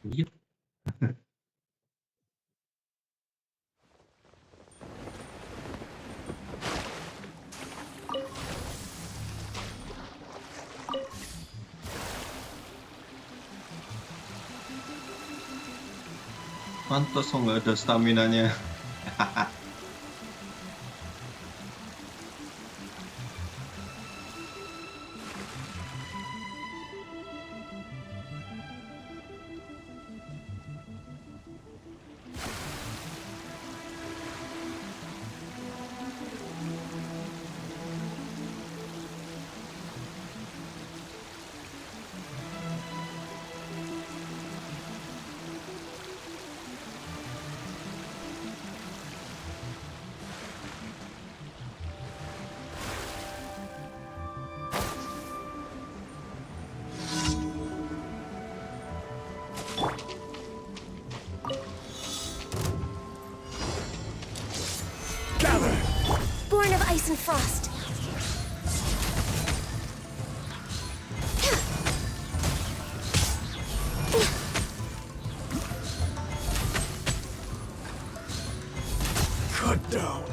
Iya. Pantas nggak ada stamina-nya. Born of ice and frost. Cut down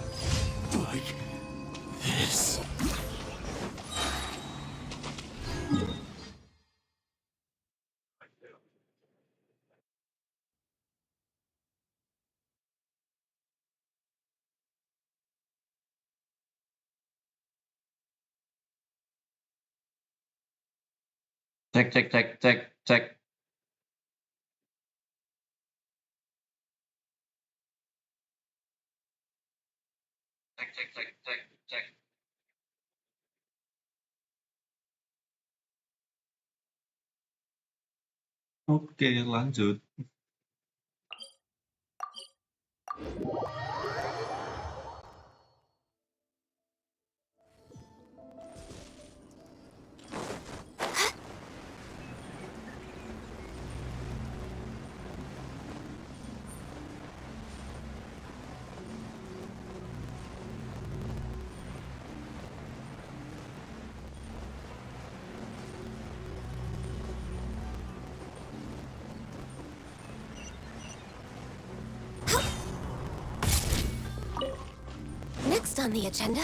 like this. Cek, cek, cek, cek, cek. Cek, cek, cek, cek, cek. Oke, lanjut. Next on the agenda.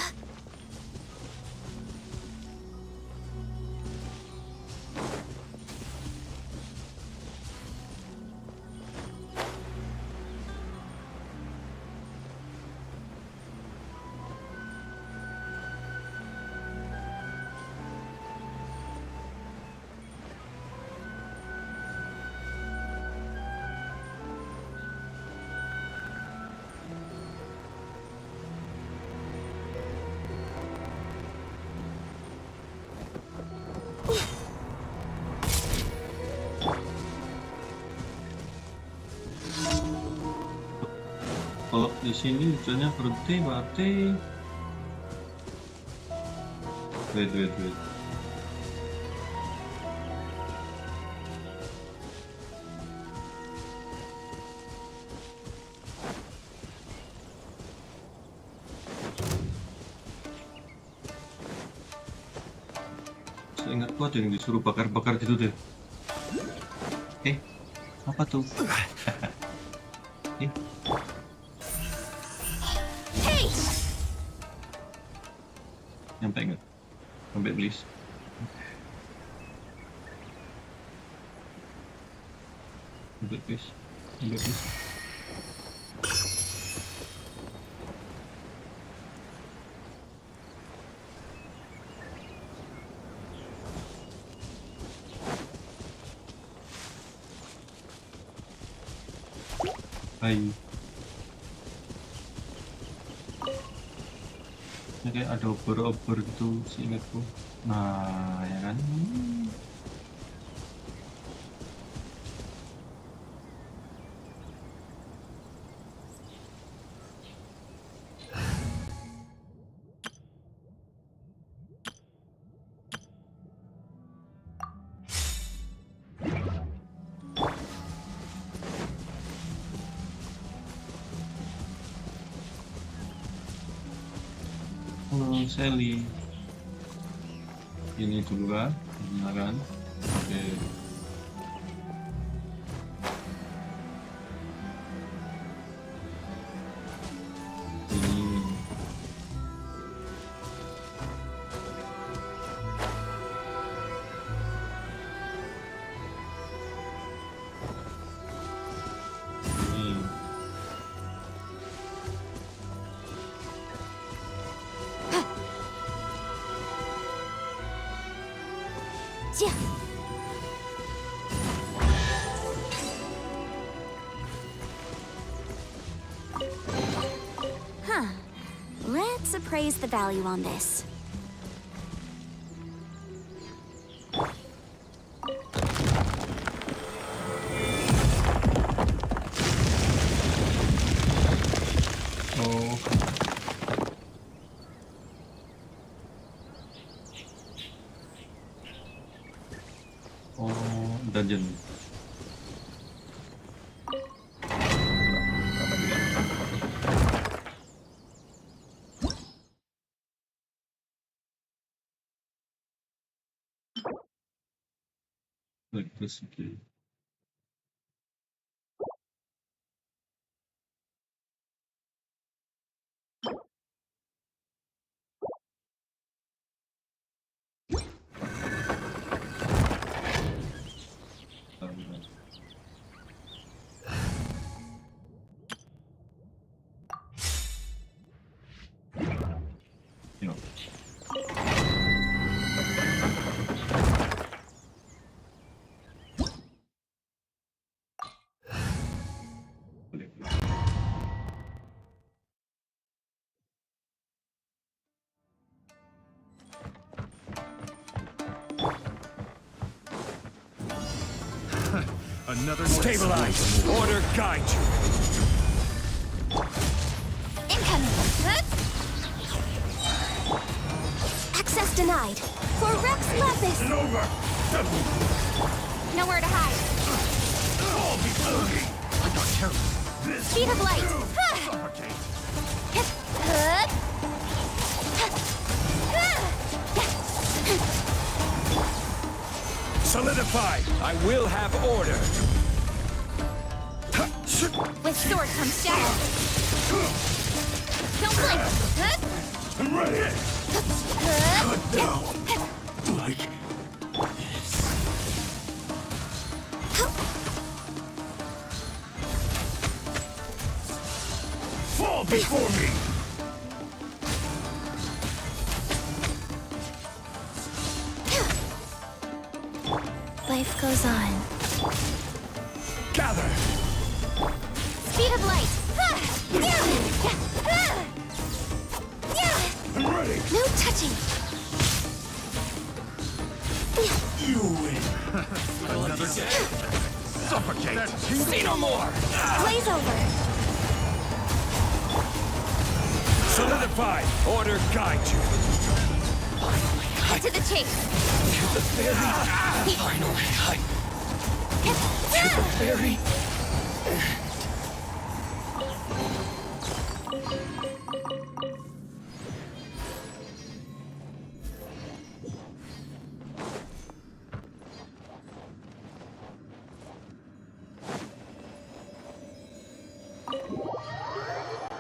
Kalau di sini hujannya berhenti, berarti wait. Seingatku ada yang disuruh bakar-bakar gitu deh. Apa tuh? Hey! Nyampe nggak? Sampai please. Sampai please. Hai. Ini kayak ada obor-obor gitu seingatku. Nah, ya kan? Halo Sally, ini dulu kan, kan? Oke. Ini ini Yeah. Huh. Let's appraise the value on this. oh dungeon. Electricity. Yo. Another stabilize. Order guide you. Incoming! Huh? Access denied. For Rex Lapis! Over. Nowhere to hide. All before me. I got careful. This Speed of light! Ha! suffocate. Huh? Solidify. I will have order. With sword comes shadow. Don't blink! Huh? I'm ready. Huh? Good now. Like this. Fall before me. Life goes on. Gather. Speed of light! Ha! I'm ready. No touching! You win. Another day. Suffocate. See no more. Blaze over! Solidify. Order guide you. Cut to the chase! Finally, Fairy.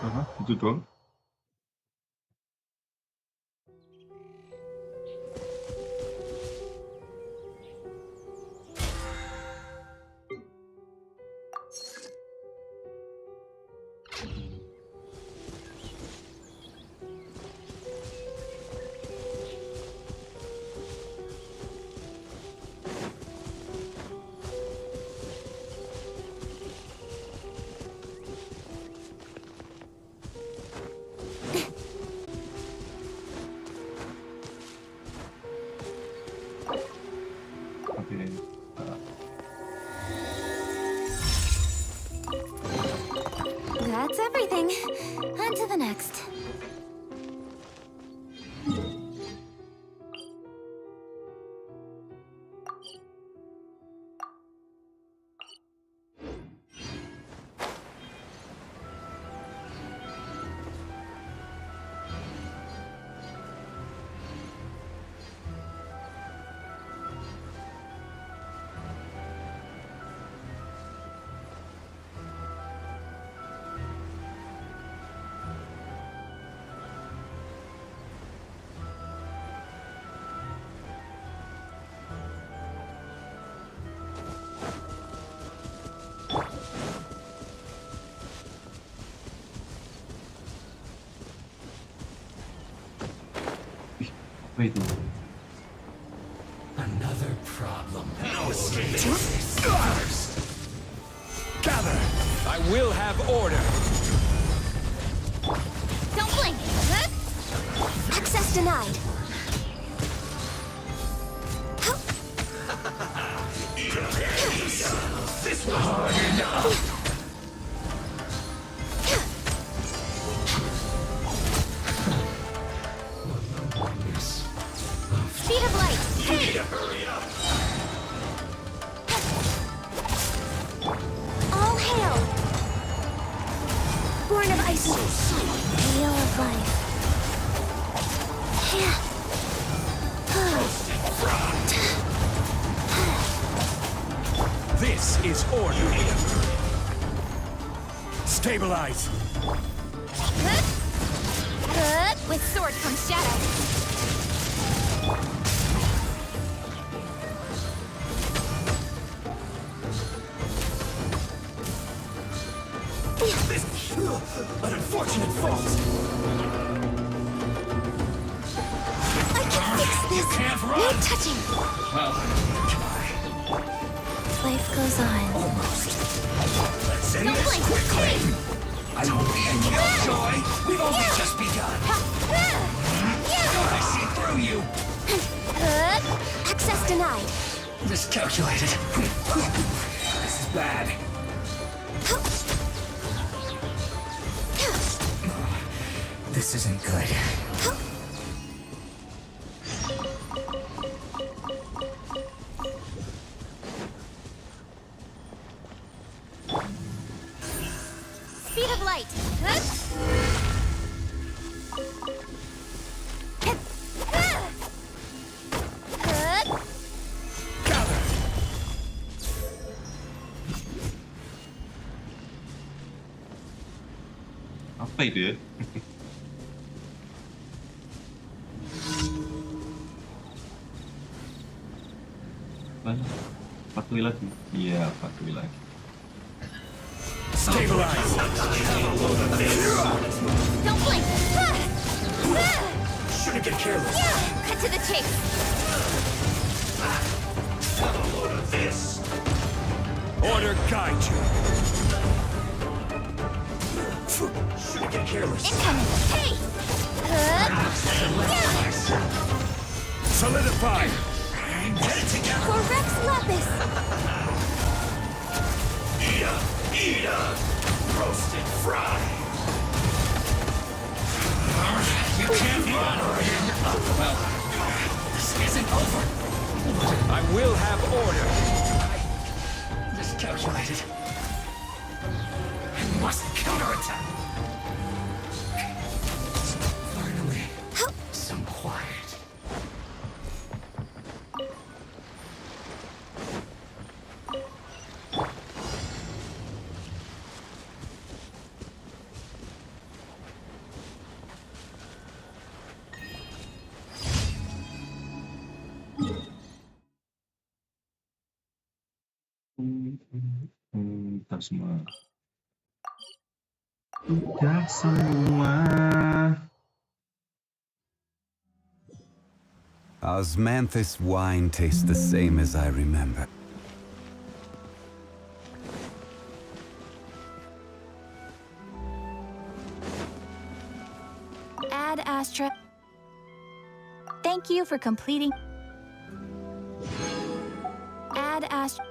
Aha, itu doang. Oke. That's everything. On to the next. Apa itu? Another problem. No escape. First. Gather. I will have order. Don't blink! Access denied. This was hard enough. Speed of light! Hurry up. All hail! Born of ice and hail of life. This is order. Stabilize. With sword comes shadow. This an unfortunate fault. I can fix this! Can't No run. touching! Well, Life goes on. almost. Let's end Don't this blink. quickly. I don't be a killjoy. We've only just begun. I see through you. Access denied. Miscalculated. This is bad. This isn't good. Speed of light. Gather. Apa itu ya? Mana? Patuhi lagi? Iya, patuhi lagi. Stabilize. Don't blink. Shouldn't get careless. Cut to the chase. Have a load of this. Order guide you. Shouldn't get careless. Incoming. Hey. Solidify. Get it together. For Rex Lapis. Eat up. Roasted fry. You can't run. Well, this isn't over. I will have order. I miscalculated. I must counterattack. Finally, some quiet. Ntar semua. Udah semua. Osmanthus wine tastes the same as I remember. Ad Astra. Thank you for completing. Ad Astra.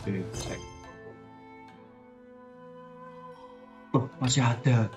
Oke, cek. Oh, masih ada.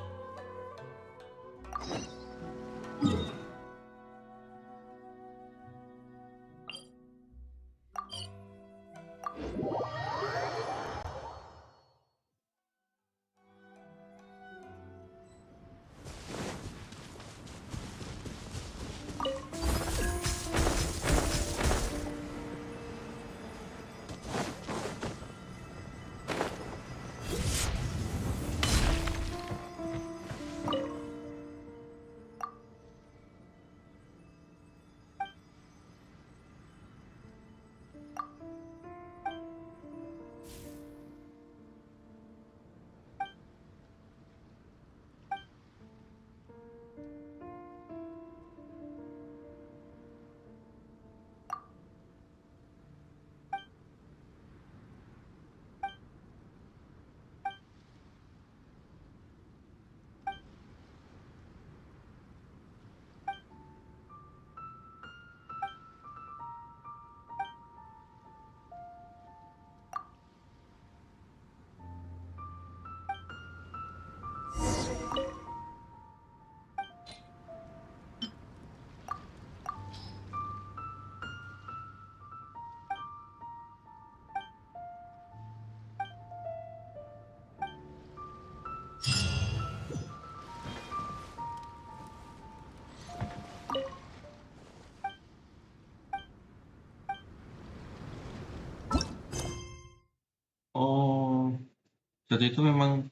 Jadi itu memang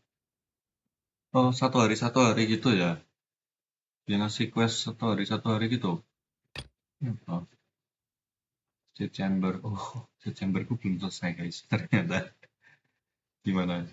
satu hari gitu ya? Dia ngasih quest satu hari gitu? Oh, State Chamber. Oh, State Chamberku belum selesai guys. Ternyata gimana?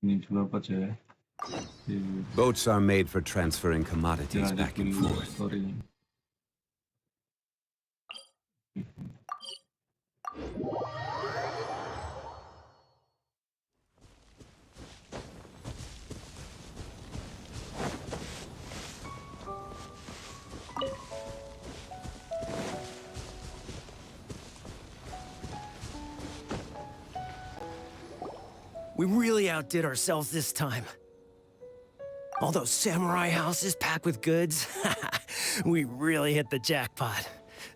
Ini dulu apa aja ya? Boats are made for transferring commodities Lanjut back and dulu forth. story. We really outdid ourselves this time. All those samurai houses packed with goods. We really hit the jackpot.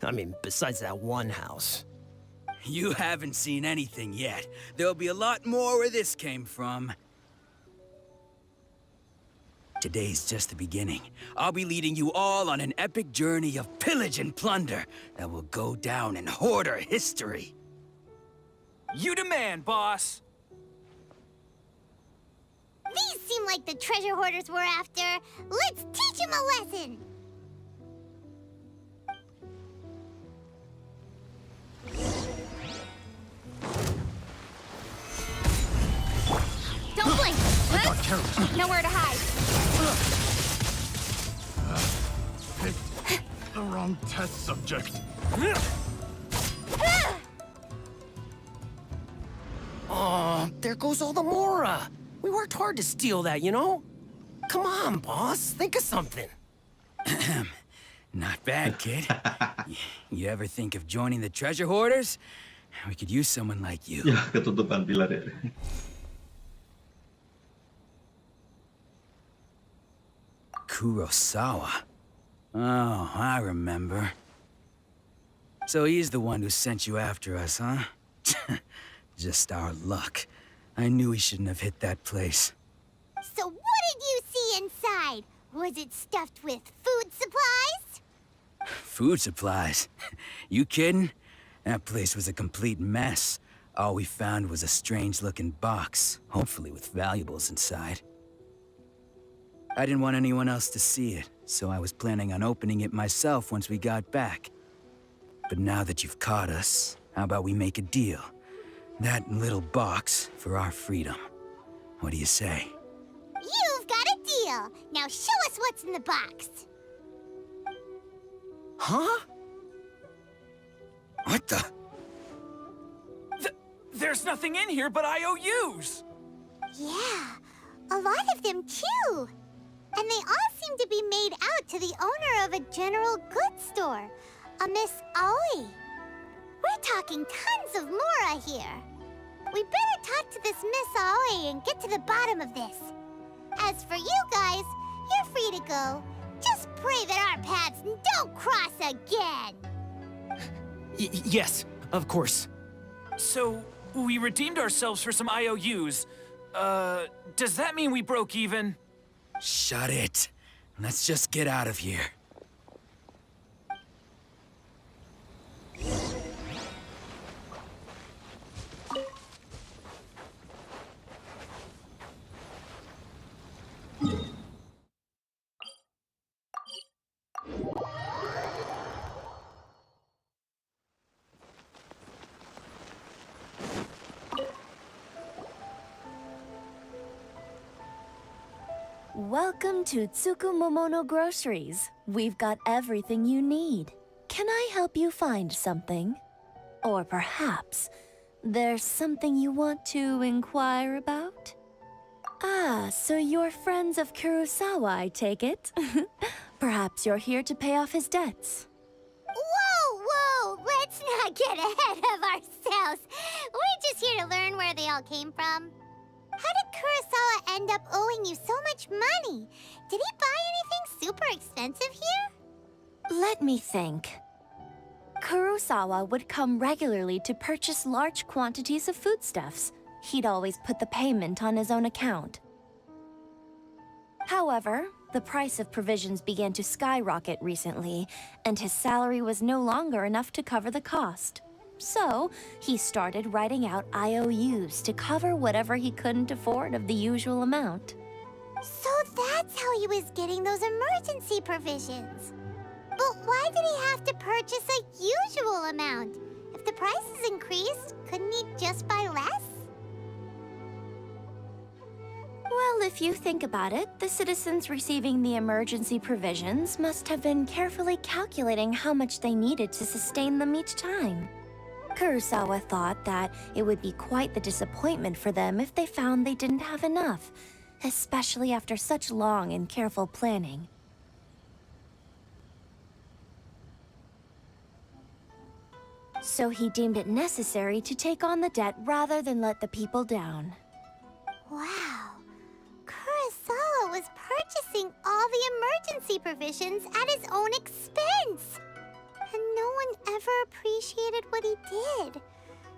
I mean, besides that one house. You haven't seen anything yet. There'll be a lot more where this came from. Today's just the beginning. I'll be leading you all on an epic journey of pillage and plunder that will go down in hoarder history. You demand, boss! These seem like the treasure hoarders we're after. Let's teach them a lesson! Don't blink! Nowhere to hide. Picked the wrong test subject. Oh, there goes all the Mora. We worked hard to steal that, you know? Come on, boss. Think of something. Not bad, kid. You ever think of joining the treasure hoarders? We could use someone like you. Ya, ketutupan pilar ya. Kurosawa. Oh, I remember. So he's the one who sent you after us, huh? Just our luck. I knew he shouldn't have hit that place. So what did you see inside? Was it stuffed with food supplies? Food supplies? You kidding? That place was a complete mess. All we found was a strange-looking box, hopefully with valuables inside. I didn't want anyone else to see it, so I was planning on opening it myself once we got back. But now that you've caught us, how about we make a deal? That little box for our freedom. What do you say? You've got a deal. Now show us what's in the box. Huh? What the? There's nothing in here but IOUs! Yeah, a lot of them too. And they all seem to be made out to the owner of a general goods store, a Miss Aoi. We're talking tons of Mora here. We better talk to this Miss Aoi and get to the bottom of this. As for you guys, you're free to go. Just pray that our paths don't cross again. Yes, of course. So, we redeemed ourselves for some IOUs. Does that mean we broke even? Shut it. Let's just get out of here. Welcome to Tsukumomono Groceries. We've got everything you need. Can I help you find something? Or perhaps there's something you want to inquire about? Ah, so you're friends of Kurosawa, I take it? Perhaps you're here to pay off his debts. Whoa, whoa! Let's not get ahead of ourselves. We're just here to learn where they all came from. How did Kurosawa end up owing you so much money? Did he buy anything super expensive here? Let me think. Kurosawa would come regularly to purchase large quantities of foodstuffs. He'd always put the payment on his own account. However, the price of provisions began to skyrocket recently, and his salary was no longer enough to cover the cost. So, he started writing out IOUs to cover whatever he couldn't afford of the usual amount. So that's how he was getting those emergency provisions. But why did he have to purchase a usual amount? If the prices increased, couldn't he just buy less? Well, if you think about it, the citizens receiving the emergency provisions must have been carefully calculating how much they needed to sustain them each time. Kurosawa thought that it would be quite the disappointment for them if they found they didn't have enough, especially after such long and careful planning. So he deemed it necessary to take on the debt rather than let the people down. Wow. Kurosawa was purchasing all the emergency provisions at his own expense. And no one ever appreciated what he did.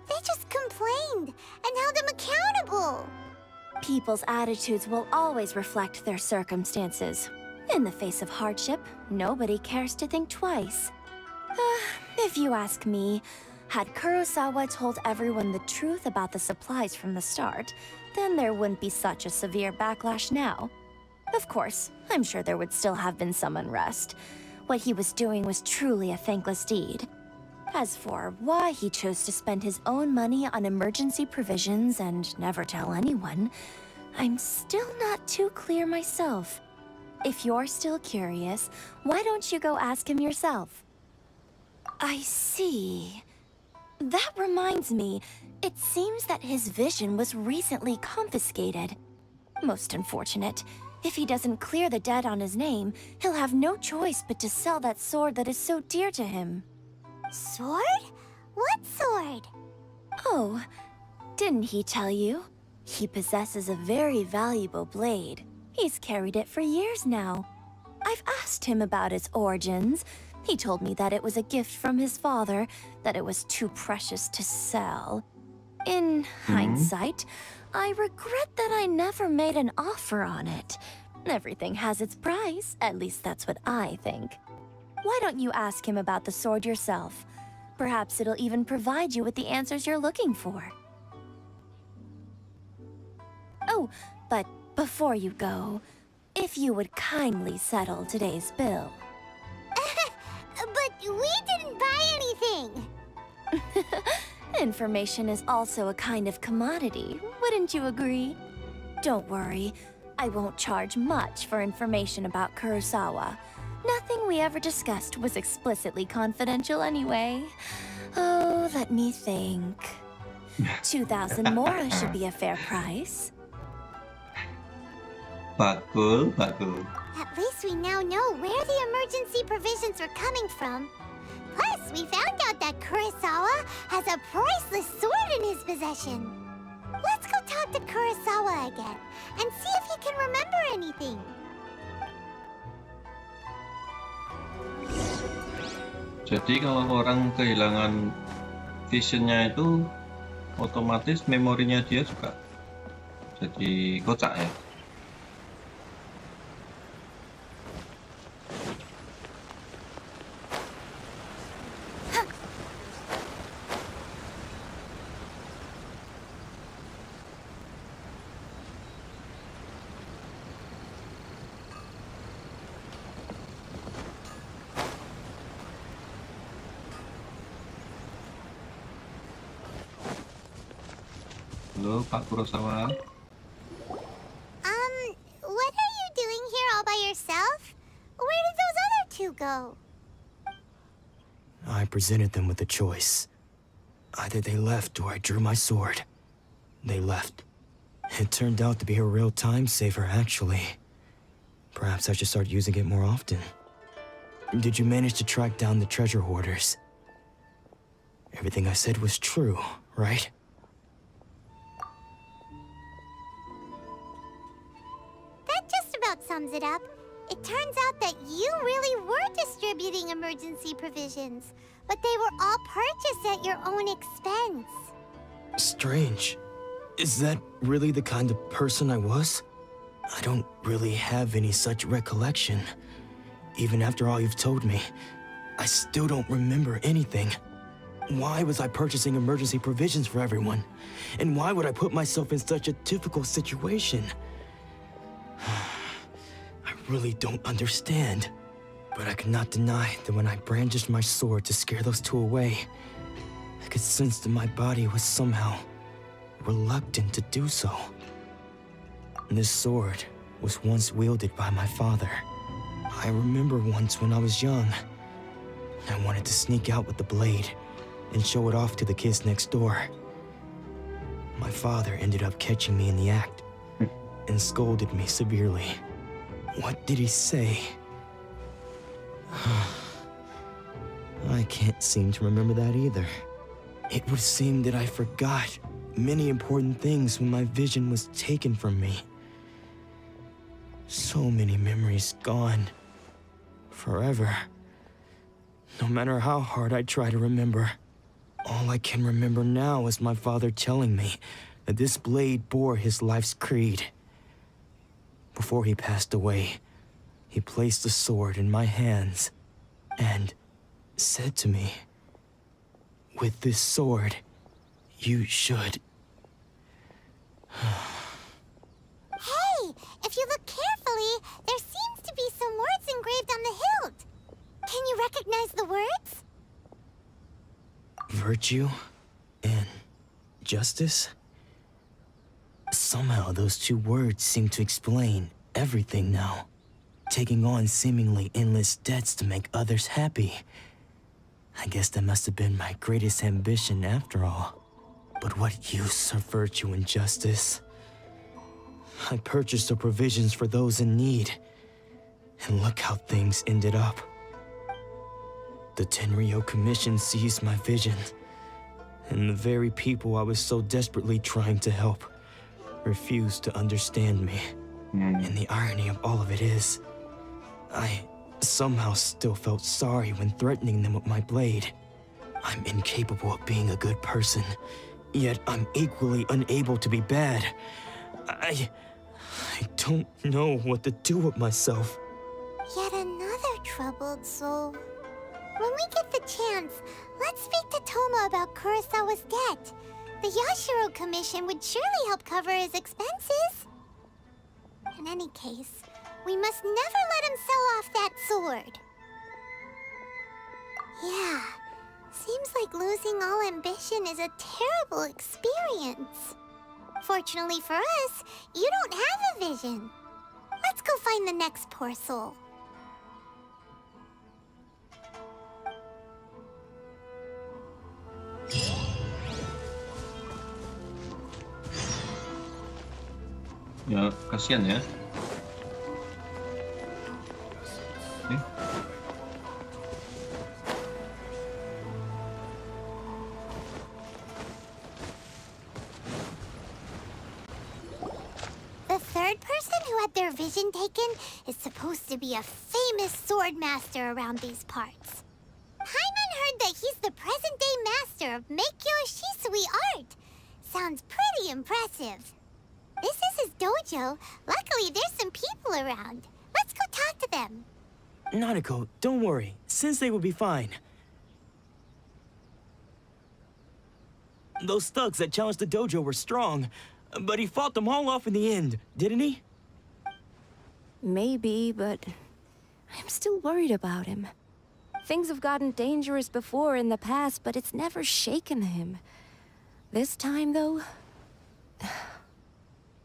They just complained and held him accountable. People's attitudes will always reflect their circumstances. In the face of hardship, nobody cares to think twice. If you ask me, had Kurosawa told everyone the truth about the supplies from the start, then there wouldn't be such a severe backlash now. Of course, I'm sure there would still have been some unrest. What he was doing was truly a thankless deed. As for why he chose to spend his own money on emergency provisions and never tell anyone, I'm still not too clear myself. If you're still curious, why don't you go ask him yourself? I see. That reminds me, it seems that his vision was recently confiscated. Most unfortunate. If he doesn't clear the debt on his name, he'll have no choice but to sell that sword that is so dear to him. Sword? What sword? Oh, didn't he tell you? He possesses a very valuable blade. He's carried it for years now. I've asked him about its origins. He told me that it was a gift from his father, that it was too precious to sell. In hindsight, I regret that I never made an offer on it. Everything has its price, at least that's what I think. Why don't you ask him about the sword yourself? Perhaps it'll even provide you with the answers you're looking for. Oh, but before you go, if you would kindly settle today's bill. But we didn't buy anything! Information is also a kind of commodity, wouldn't you agree? Don't worry, I won't charge much for information about Kurosawa. Nothing we ever discussed was explicitly confidential anyway. Oh, let me think. 2,000 mora should be a fair price. Bakul, bakul. At least we now know where the emergency provisions were coming from. Plus, we found out that Kurosawa has a priceless sword in his possession. Let's go talk to Kurosawa again and see if he can remember anything. Jadi kalau orang kehilangan visionnya itu, otomatis memorinya dia juga jadi kocak ya. Halo, Pak Kurosawa. What are you doing here all by yourself? Where did those other two go? I presented them with a choice. Either they left or I drew my sword. They left. It turned out to be a real time saver, actually. Perhaps I should start using it more often. Did you manage to track down the treasure hoarders? Everything I said was true, right? That just about sums it up. It turns out that you really were distributing emergency provisions, but they were all purchased at your own expense. Strange. Is that really the kind of person I was? I don't really have any such recollection. Even after all you've told me, I still don't remember anything. Why was I purchasing emergency provisions for everyone? And why would I put myself in such a difficult situation? I really don't understand. But I cannot deny that when I brandished my sword to scare those two away, I could sense that my body was somehow reluctant to do so. This sword was once wielded by my father. I remember once when I was young, I wanted to sneak out with the blade and show it off to the kids next door. My father ended up catching me in the act and scolded me severely. What did he say? I can't seem to remember that either. It would seem that I forgot many important things when my vision was taken from me. So many memories gone. Forever. No matter how hard I try to remember, all I can remember now is my father telling me that this blade bore his life's creed. Before he passed away, he placed the sword in my hands and said to me, "With this sword, you should..." Hey, if you look carefully, there seems to be some words engraved on the hilt. Can you recognize the words? Virtue and justice? Somehow those two words seem to explain everything now. Taking on seemingly endless debts to make others happy. I guess that must have been my greatest ambition after all. But what use are virtue and justice? I purchased the provisions for those in need, and look how things ended up. The Tenryo Commission seized my vision, and the very people I was so desperately trying to help refused to understand me. And the irony of all of it is, I somehow still felt sorry when threatening them with my blade. I'm incapable of being a good person, yet I'm equally unable to be bad. I don't know what to do with myself. Yet another troubled soul. When we get the chance, let's speak to Toma about Kurosawa's debt. The Yashiro Commission would surely help cover his expenses. In any case, we must never let him sell off that sword. Yeah, seems like losing all ambition is a terrible experience. Fortunately for us, you don't have a vision. Let's go find the next poor soul. Ya, kasihan ya. The third person who had their vision taken is supposed to be a famous sword master around these parts. Paimon heard that he's the present-day master of Meikyo Shisui art. Sounds pretty impressive. This is his dojo. Luckily, there's some people around. Let's go talk to them. Nanako, don't worry. Sensei will be fine. Those thugs that challenged the dojo were strong, but he fought them all off in the end, didn't he? Maybe, but I'm still worried about him. Things have gotten dangerous before in the past, but it's never shaken him. This time, though...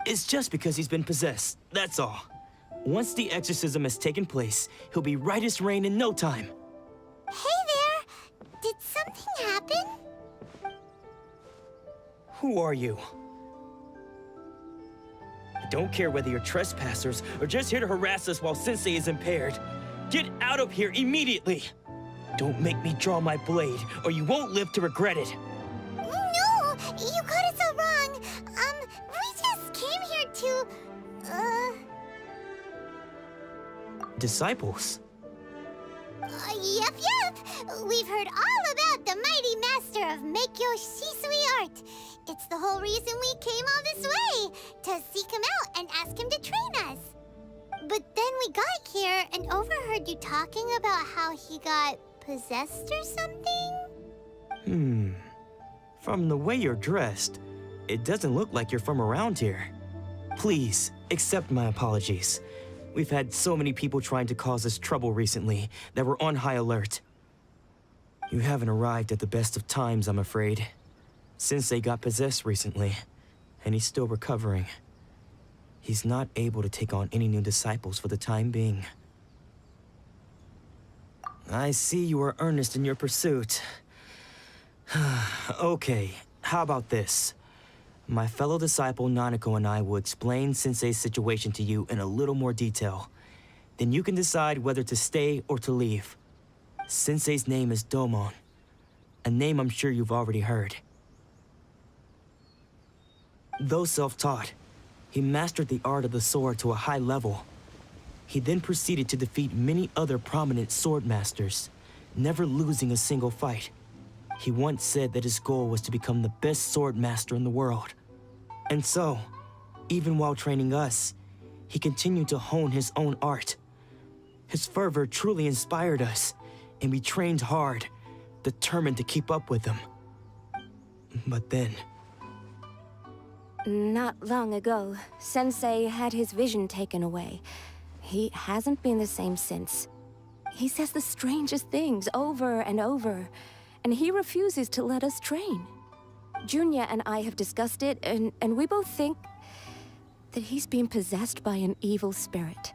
It's just because he's been possessed, that's all. Once the exorcism has taken place, he'll be right as rain in no time. Hey there! Did something happen? Who are you? I don't care whether you're trespassers or just here to harass us while Sensei is impaired. Get out of here immediately! Don't make me draw my blade, or you won't live to regret it. No, you got it so wrong. We just came here to, Disciples? Yep. We've heard all about the mighty master of Meikyo Shisui art. It's the whole reason we came all this way, to seek him out and ask him to train us. But then we got here and overheard you talking about how he got possessed or something? From the way you're dressed, it doesn't look like you're from around here. Please, accept my apologies. We've had so many people trying to cause us trouble recently that we're on high alert. You haven't arrived at the best of times, I'm afraid. Sensei got possessed recently, and he's still recovering. He's not able to take on any new disciples for the time being. I see you are earnest in your pursuit. Okay, how about this? My fellow disciple Nanako and I will explain Sensei's situation to you in a little more detail. Then you can decide whether to stay or to leave. Sensei's name is Domon, a name I'm sure you've already heard. Though self-taught, he mastered the art of the sword to a high level. He then proceeded to defeat many other prominent sword masters, never losing a single fight. He once said that his goal was to become the best sword master in the world. And so, even while training us, he continued to hone his own art. His fervor truly inspired us, and we trained hard, determined to keep up with him. But then... Not long ago, Sensei had his vision taken away. He hasn't been the same since. He says the strangest things over and over, and he refuses to let us train. Junya and I have discussed it, and we both think that he's being possessed by an evil spirit.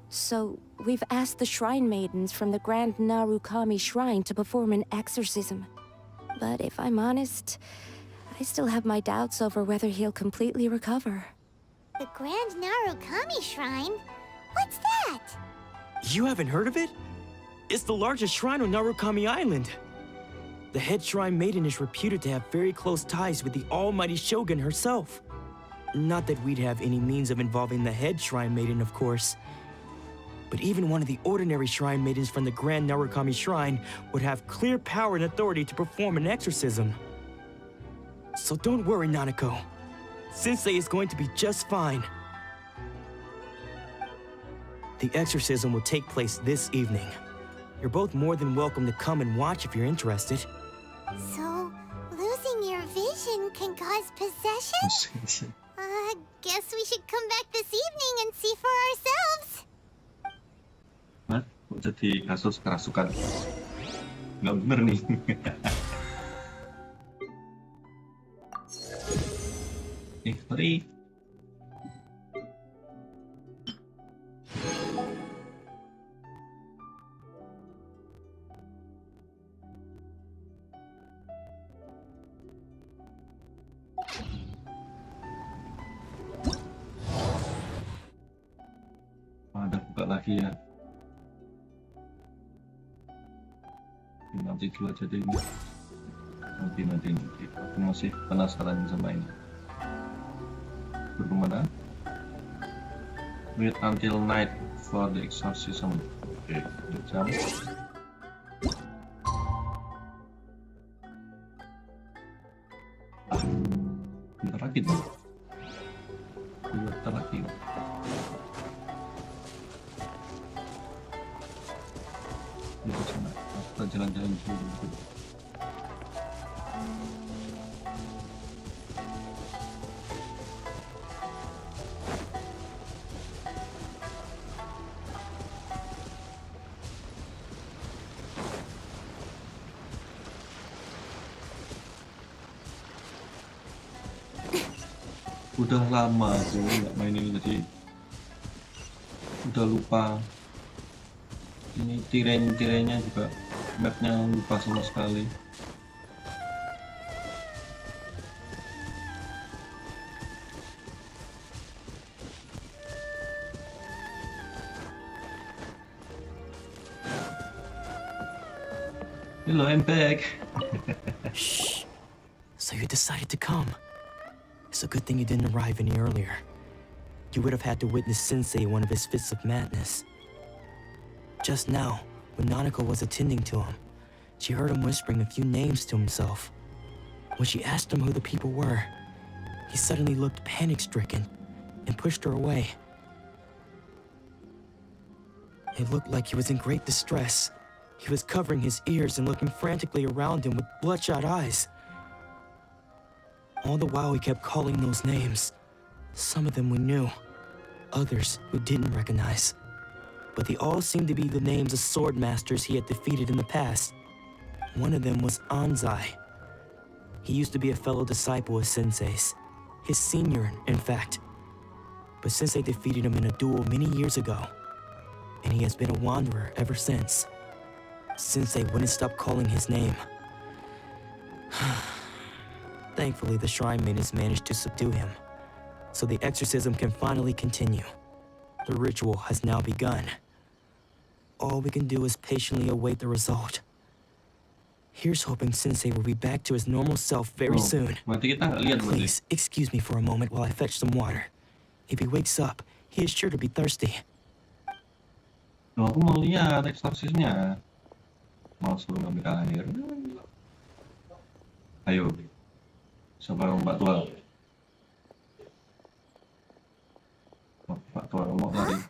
So we've asked the shrine maidens from the Grand Narukami Shrine to perform an exorcism. But if I'm honest, I still have my doubts over whether he'll completely recover. The Grand Narukami Shrine? What's that? You haven't heard of it? It's the largest shrine on Narukami Island. The head shrine maiden is reputed to have very close ties with the almighty Shogun herself. Not that we'd have any means of involving the head shrine maiden, of course. But even one of the ordinary shrine maidens from the Grand Narukami Shrine would have clear power and authority to perform an exorcism. So don't worry, Nanako. Sensei is going to be just fine. The exorcism will take place this evening. You're both more than welcome to come and watch if you're interested. So, losing your vision can cause possession? Guess we should come back this evening and see for ourselves. Hah? Kok jadi kasus kerasukan? Nggak bener nih. Sorry. Ada buka lagi ya. Nanti dulu aja deh ini. Nanti. Aku masih penasaran sama ini. Berkemana? Wait until night for the exorcism. Oke, jam. Bentar lagi dong. Bentar lagi. Di sana. Kita jalan-jalan dulu. Udah lama aku nggak main ini tadi. Udah lupa. Ini tirenya juga mapnya lupa sama sekali. Hello, I'm back. Shh. So you decided to come. It's a good thing you didn't arrive any earlier. You would have had to witness Sensei one of his fits of madness. Just now, when Nanako was attending to him, she heard him whispering a few names to himself. When she asked him who the people were, he suddenly looked panic-stricken and pushed her away. It looked like he was in great distress. He was covering his ears and looking frantically around him with bloodshot eyes. All the while he kept calling those names. Some of them we knew, others we didn't recognize. But they all seemed to be the names of sword masters he had defeated in the past. One of them was Anzai. He used to be a fellow disciple of Sensei's, his senior, in fact. But Sensei defeated him in a duel many years ago, and he has been a wanderer ever since. Sensei wouldn't stop calling his name. Thankfully, the shrine maidens managed to subdue him, so the exorcism can finally continue. The ritual has now begun. All we can do is patiently await the result. Here's hoping Sensei will be back to his normal self very soon. Berarti kita nggak lihat berarti. Please, excuse me for a moment while I fetch some water. If he wakes up, he is sure to be thirsty. Loh, aku mau lihat eksorsisnya. Mau suruh ngambil air. Ayo. Siapa Mbak Tua? Mbak Tua mau lari.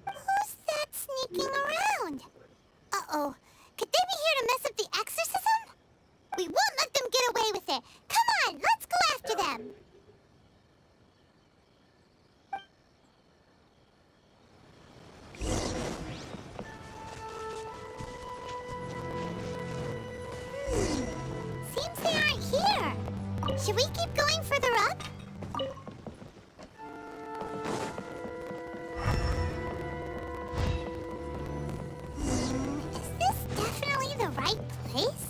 Who's that sneaking around? Uh-oh. Could they be here to mess up the exorcism? We won't let them get away with it. Come on, let's go after them. Seems they aren't here. Should we keep going further up? Is this definitely the right place?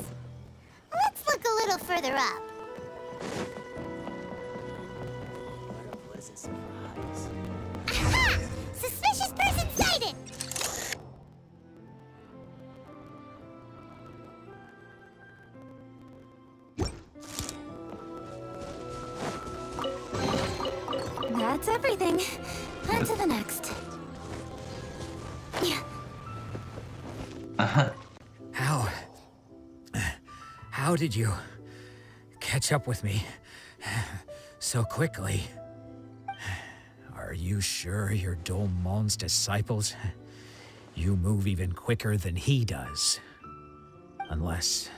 Let's look a little further up. What a pleasant surprise. Aha! Suspicious person sighted! That's everything. On to the next. Yeah. How did you catch up with me so quickly? Are you sure you're Domon's disciples? You move even quicker than he does. Unless...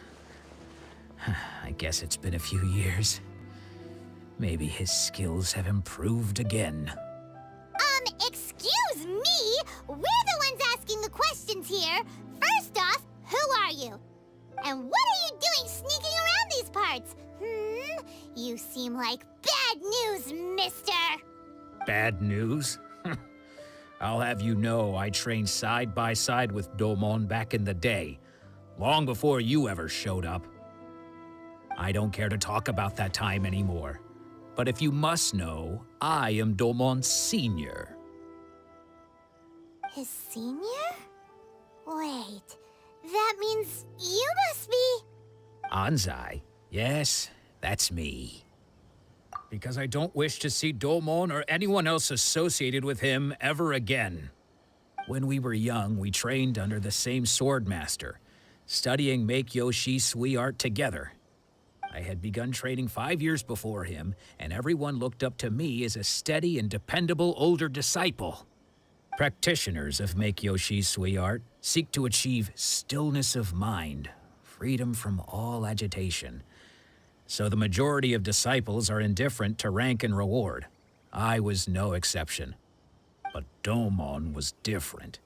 I guess it's been a few years. Maybe his skills have improved again. Excuse me? We're the ones asking the questions here. First off, who are you? And what are you doing sneaking around these parts? You seem like bad news, mister. Bad news? I'll have you know I trained side by side with Domon back in the day, long before you ever showed up. I don't care to talk about that time anymore. But if you must know, I am Domon's senior. His senior? Wait, that means you must be... Anzai? Yes, that's me. Because I don't wish to see Domon or anyone else associated with him ever again. When we were young, we trained under the same sword master, studying Make-Yoshi Sui art together. I had begun training 5 years before him, and everyone looked up to me as a steady and dependable older disciple. Practitioners of Make-Yoshi Sui art seek to achieve stillness of mind, freedom from all agitation. So the majority of disciples are indifferent to rank and reward. I was no exception. But Domon was different.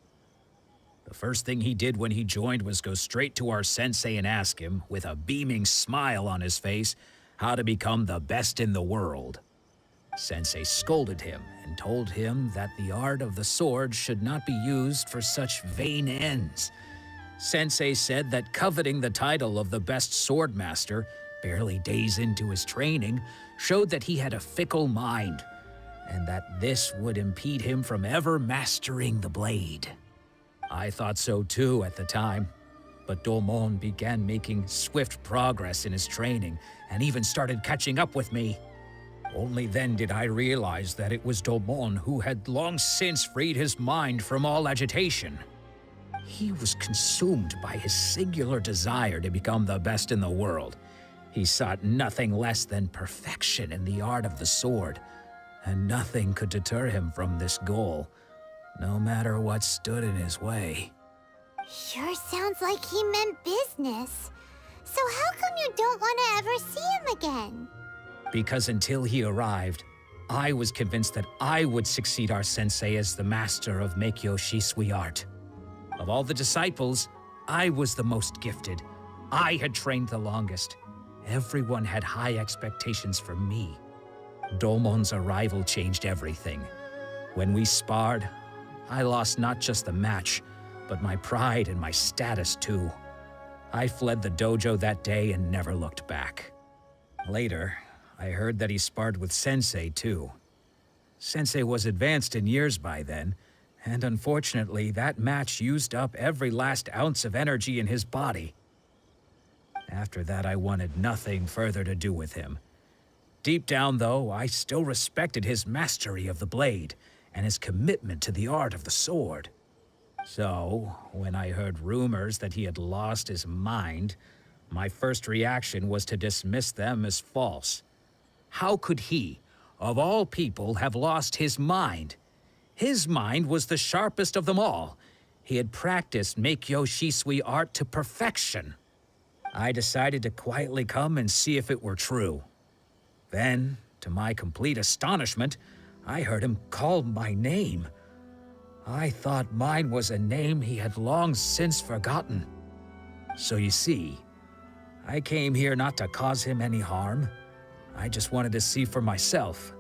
The first thing he did when he joined was go straight to our sensei and ask him, with a beaming smile on his face, how to become the best in the world. Sensei scolded him and told him that the art of the sword should not be used for such vain ends. Sensei said that coveting the title of the best sword master, barely days into his training, showed that he had a fickle mind, and that this would impede him from ever mastering the blade. I thought so too at the time, But Domon began making swift progress in his training and even started catching up with me. Only then did I realize that it was Domon who had long since freed his mind from all agitation. He was consumed by his singular desire to become the best in the world. He sought nothing less than perfection in the art of the sword, and nothing could deter him from this goal, no matter what stood in his way. Sure sounds like he meant business. So how come you don't want to ever see him again? Because until he arrived, I was convinced that I would succeed our sensei as the master of Meikyo Shisui art. Of all the disciples, I was the most gifted. I had trained the longest. Everyone had high expectations for me. Domon's arrival changed everything. When we sparred, I lost not just the match, but my pride and my status too. I fled the dojo that day and never looked back. Later, I heard that he sparred with Sensei too. Sensei was advanced in years by then, and unfortunately that match used up every last ounce of energy in his body. After that, I wanted nothing further to do with him. Deep down, though, I still respected his mastery of the blade and his commitment to the art of the sword. So, when I heard rumors that he had lost his mind, my first reaction was to dismiss them as false. How could he, of all people, have lost his mind? His mind was the sharpest of them all. He had practiced Meikyo Shisui art to perfection. I decided to quietly come and see if it were true. Then, to my complete astonishment, I heard him call my name. I thought mine was a name he had long since forgotten. So you see, I came here not to cause him any harm. I just wanted to see for myself.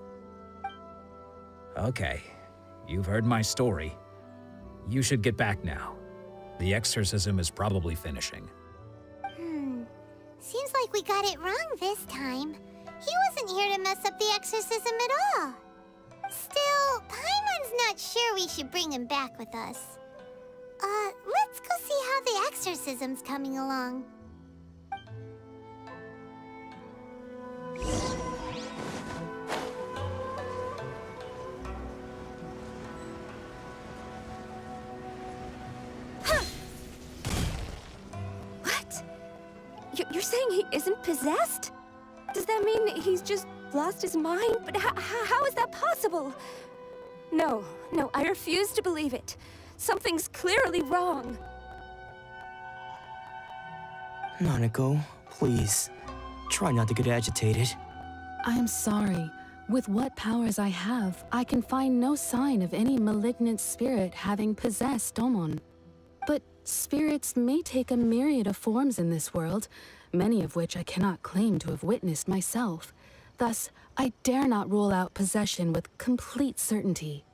Okay, you've heard my story. You should get back now. The exorcism is probably finishing. Seems like we got it wrong this time. He wasn't here to mess up the exorcism at all. Still, Paimon's not sure we should bring him back with us. Let's go see how the exorcism's coming along. What? You're saying he isn't possessed? Does that mean he's just lost his mind? But how is that possible? No, I refuse to believe it. Something's clearly wrong. Nanako, please, try not to get agitated. I am sorry. With what powers I have, I can find no sign of any malignant spirit having possessed Domon. But spirits may take a myriad of forms in this world, many of which I cannot claim to have witnessed myself. Thus, I dare not rule out possession with complete certainty.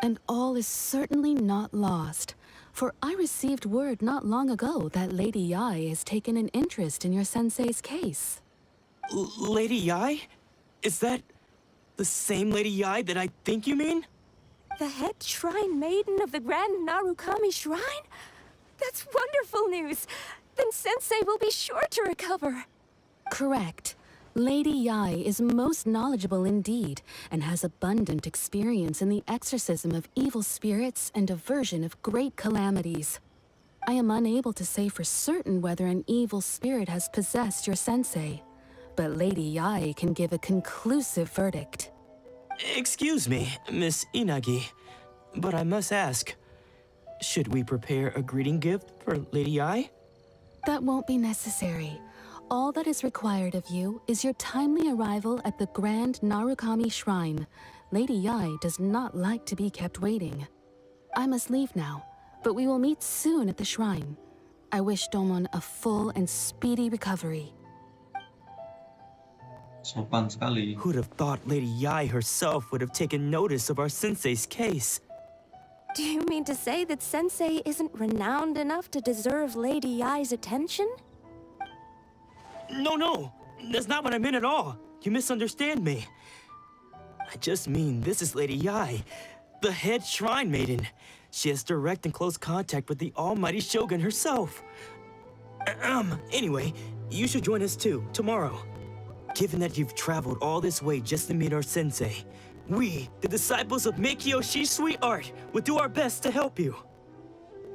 And all is certainly not lost, for I received word not long ago that Lady Yai has taken an interest in your sensei's case. Lady Yai? Is that the same Lady Yai that I think you mean? The head shrine maiden of the Grand Narukami Shrine? That's wonderful news! Then Sensei will be sure to recover. Correct. Lady Yai is most knowledgeable indeed, and has abundant experience in the exorcism of evil spirits and aversion of great calamities. I am unable to say for certain whether an evil spirit has possessed your sensei, but Lady Yai can give a conclusive verdict. Excuse me, Miss Inagi, but I must ask, should we prepare a greeting gift for Lady Yai? That won't be necessary. All that is required of you is your timely arrival at the Grand Narukami Shrine. Lady Yai does not like to be kept waiting. I must leave now, but we will meet soon at the shrine. I wish Domon a full and speedy recovery. Sopan sekali. Who'd have thought Lady Yai herself would have taken notice of our sensei's case? Do you mean to say that Sensei isn't renowned enough to deserve Lady Yai's attention? No, that's not what I meant at all. You misunderstand me. I just mean this is Lady Yai, the head shrine maiden. She has direct and close contact with the almighty Shogun herself. Anyway, you should join us too, tomorrow. Given that you've traveled all this way just to meet our sensei, we, the disciples of Meikyo Shisui Art, will do our best to help you.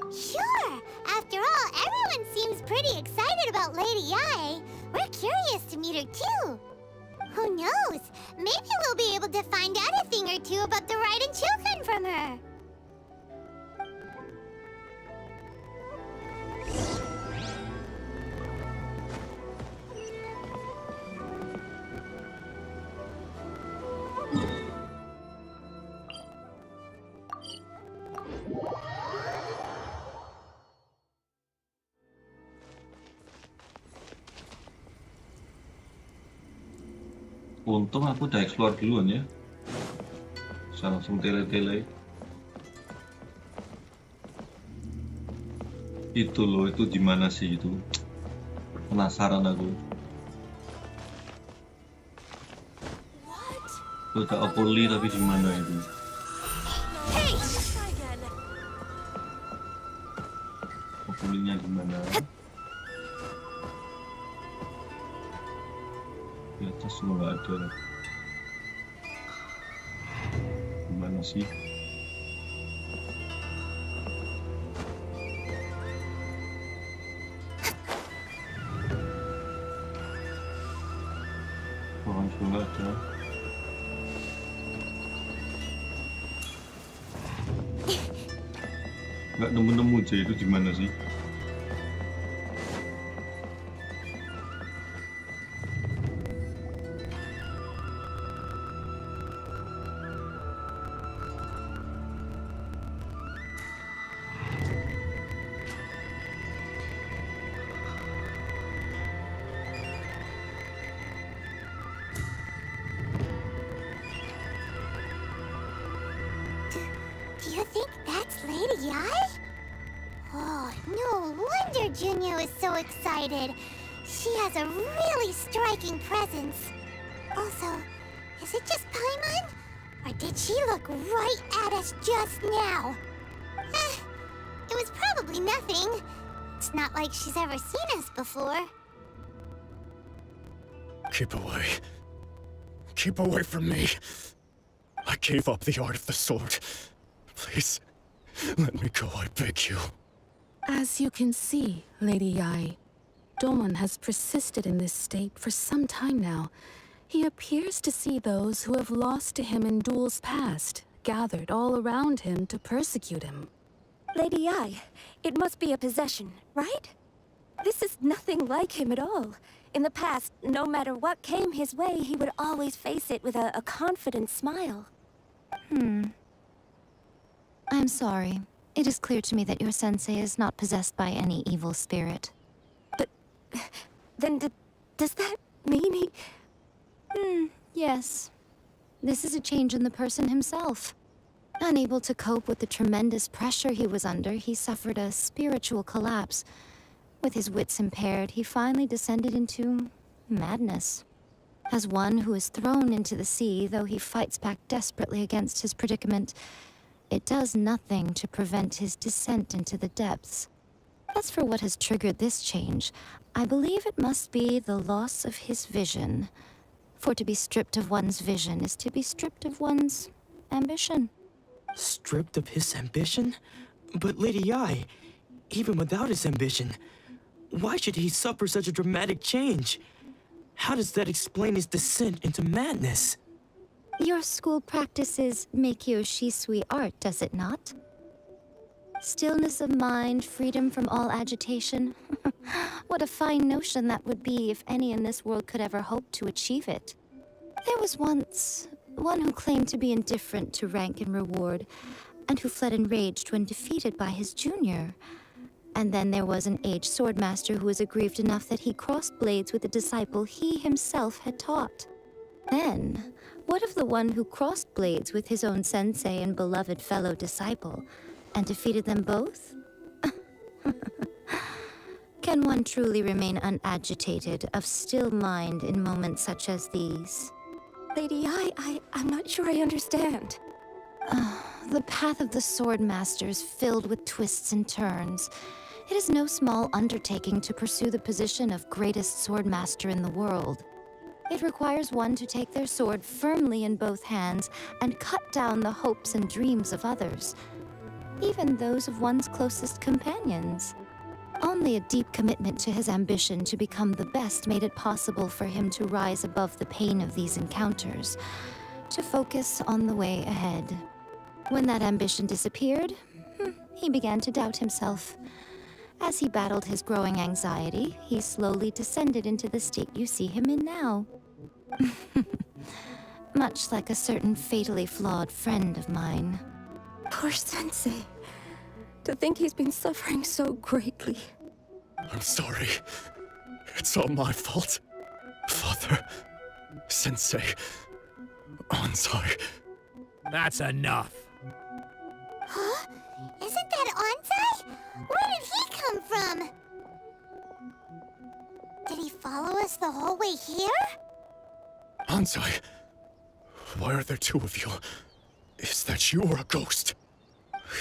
Sure! After all, everyone seems pretty excited about Lady Yae. We're curious to meet her too. Who knows? Maybe we'll be able to find out a thing or two about the Raiden children from her. Untung aku udah explore duluan ya. Bisa langsung tele-tele. Itu loh, itu di mana sih itu? Penasaran aku. Itu ada Opoli tapi di mana itu? Opolinya di mana? Di atas nggak ada. Gimana sih? Pohon juga ada. Nggak nemu-nemu aja itu di mana sih? Do you think that's Lady Yae? Oh, no wonder Junyo is so excited. She has a really striking presence. Also, is it just Paimon? Or did she look right at us just now? It was probably nothing. It's not like she's ever seen us before. Keep away. Keep away from me. I gave up the art of the sword. Please, let me go, I beg you. As you can see, Lady Yae, Domon has persisted in this state for some time now. He appears to see those who have lost to him in duels past, gathered all around him to persecute him. Lady Yae, it must be a possession, right? This is nothing like him at all. In the past, no matter what came his way, he would always face it with a confident smile. I'm sorry. It is clear to me that your sensei is not possessed by any evil spirit. But then does that mean he... Yes. This is a change in the person himself. Unable to cope with the tremendous pressure he was under, he suffered a spiritual collapse. With his wits impaired, he finally descended into madness. As one who is thrown into the sea, though he fights back desperately against his predicament, it does nothing to prevent his descent into the depths. As for what has triggered this change, I believe it must be the loss of his vision. For to be stripped of one's vision is to be stripped of one's ambition. Stripped of his ambition? But Lady Yae, even without his ambition, why should he suffer such a dramatic change? How does that explain his descent into madness? Your school practices Meikyo Shisui art, does it not? Stillness of mind, freedom from all agitation. What a fine notion that would be if any in this world could ever hope to achieve it. There was once one who claimed to be indifferent to rank and reward, and who fled enraged when defeated by his junior. And then there was an aged swordmaster who was aggrieved enough that he crossed blades with a disciple he himself had taught. Then, what of the one who crossed blades with his own sensei and beloved fellow disciple, and defeated them both? Can one truly remain unagitated, of still mind in moments such as these? Lady Yae, I'm not sure I understand. The path of the sword master is filled with twists and turns. It is no small undertaking to pursue the position of greatest swordmaster in the world. It requires one to take their sword firmly in both hands and cut down the hopes and dreams of others, even those of one's closest companions. Only a deep commitment to his ambition to become the best made it possible for him to rise above the pain of these encounters, to focus on the way ahead. When that ambition disappeared, he began to doubt himself. As he battled his growing anxiety, he slowly descended into the state you see him in now. Much like a certain fatally flawed friend of mine. Poor Sensei. To think he's been suffering so greatly. I'm sorry. It's all my fault. Father, Sensei, Anzai. That's enough. Huh? Isn't that Anzai? Where did he come from? Did he follow us the whole way here? Anzai, why are there two of you? Is that you or a ghost?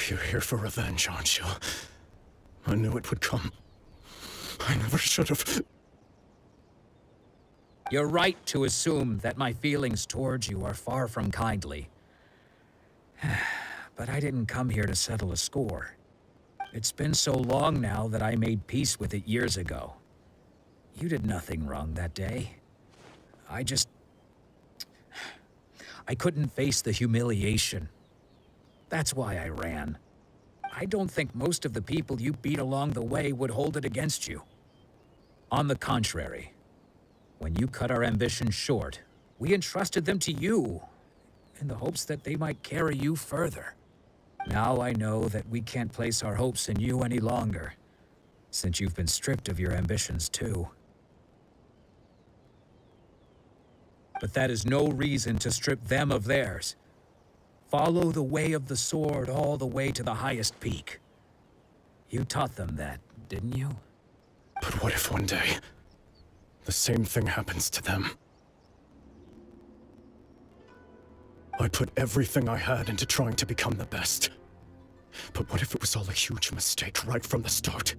You're here for revenge, aren't you? I knew it would come. I never should have. You're right to assume that my feelings towards you are far from kindly. But I didn't come here to settle a score. It's been so long now that I made peace with it years ago. You did nothing wrong that day. I couldn't face the humiliation. That's why I ran. I don't think most of the people you beat along the way would hold it against you. On the contrary, when you cut our ambitions short, we entrusted them to you, in the hopes that they might carry you further. Now I know that we can't place our hopes in you any longer, since you've been stripped of your ambitions too. But that is no reason to strip them of theirs. Follow the way of the sword all the way to the highest peak. You taught them that, didn't you? But what if one day, the same thing happens to them? I put everything I had into trying to become the best. But what if it was all a huge mistake right from the start?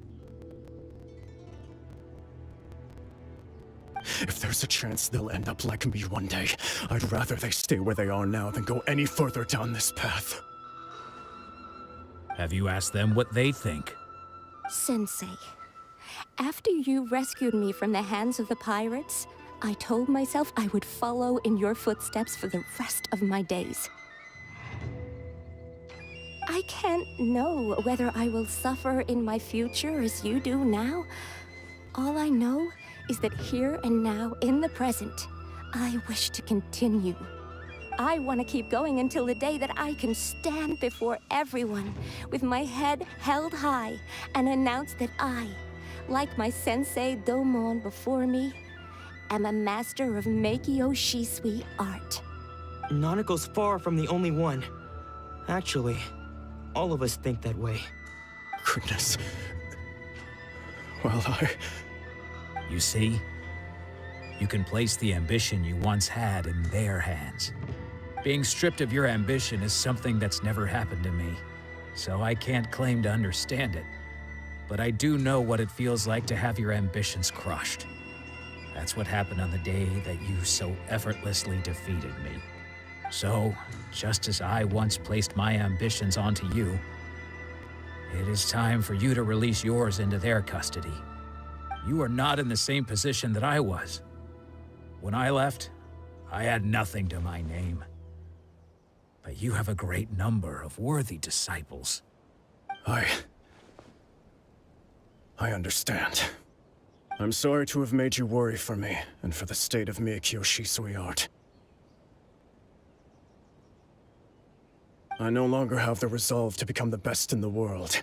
If there's a chance they'll end up like me one day, I'd rather they stay where they are now than go any further down this path. Have you asked them what they think? Sensei, after you rescued me from the hands of the pirates, I told myself I would follow in your footsteps for the rest of my days. I can't know whether I will suffer in my future as you do now. All I know is that here and now, in the present, I wish to continue. I want to keep going until the day that I can stand before everyone with my head held high and announce that I, like my sensei Domon before me, am a master of Meikyo Shisui art. Nanako's far from the only one. Actually, all of us think that way. Goodness. Well, You see? You can place the ambition you once had in their hands. Being stripped of your ambition is something that's never happened to me, so I can't claim to understand it. But I do know what it feels like to have your ambitions crushed. That's what happened on the day that you so effortlessly defeated me. So, just as I once placed my ambitions onto you, it is time for you to release yours into their custody. You are not in the same position that I was. When I left, I had nothing to my name. But you have a great number of worthy disciples. I understand. I'm sorry to have made you worry for me, and for the state of Meikyo Shisui art. I no longer have the resolve to become the best in the world.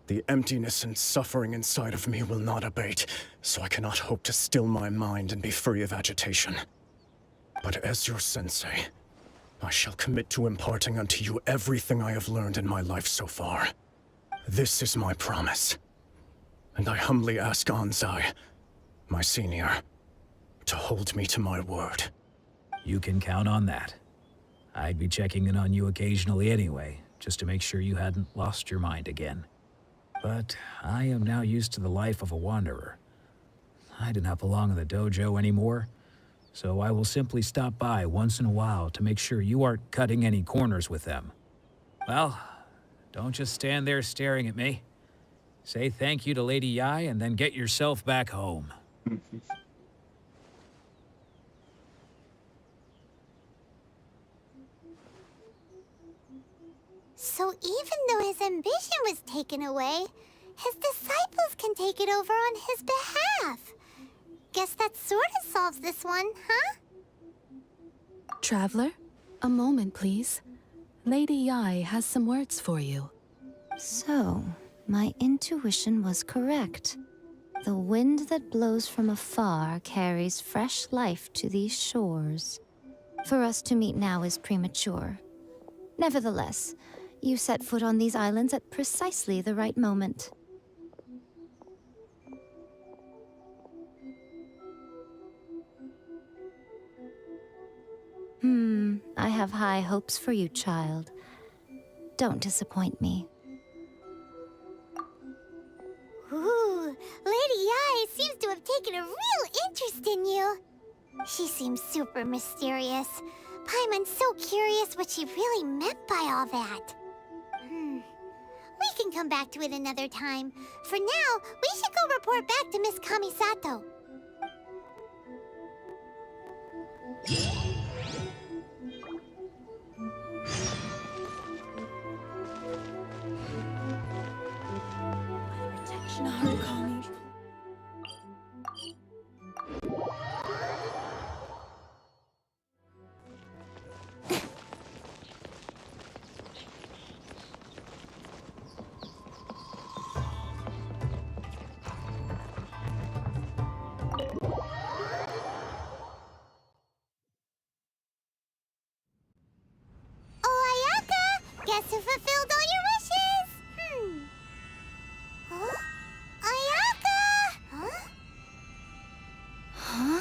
The emptiness and suffering inside of me will not abate, so I cannot hope to still my mind and be free of agitation. But as your sensei, I shall commit to imparting unto you everything I have learned in my life so far. This is my promise. And I humbly ask Anzai, my senior, to hold me to my word. You can count on that. I'd be checking in on you occasionally anyway, just to make sure you hadn't lost your mind again. but I am now used to the life of a wanderer. I do not belong in the dojo anymore, so I will simply stop by once in a while to make sure you aren't cutting any corners with them. Well, don't just stand there staring at me. Say thank you to Lady Yai and then get yourself back home. So even though his ambition was taken away, his disciples can take it over on his behalf. Guess that sort of solves this one, huh? Traveler, a moment, please. Lady Yai has some words for you. So, my intuition was correct. The wind that blows from afar carries fresh life to these shores. For us to meet now is premature. Nevertheless, you set foot on these islands at precisely the right moment. I have high hopes for you, child. Don't disappoint me. Ooh, Lady Yai seems to have taken a real interest in you. She seems super mysterious. Paimon's so curious what she really meant by all that. We can come back to it another time. For now, we should go report back to Miss Kamisato. Guess who fulfilled all your wishes? Huh? Ayaka! Huh? Huh?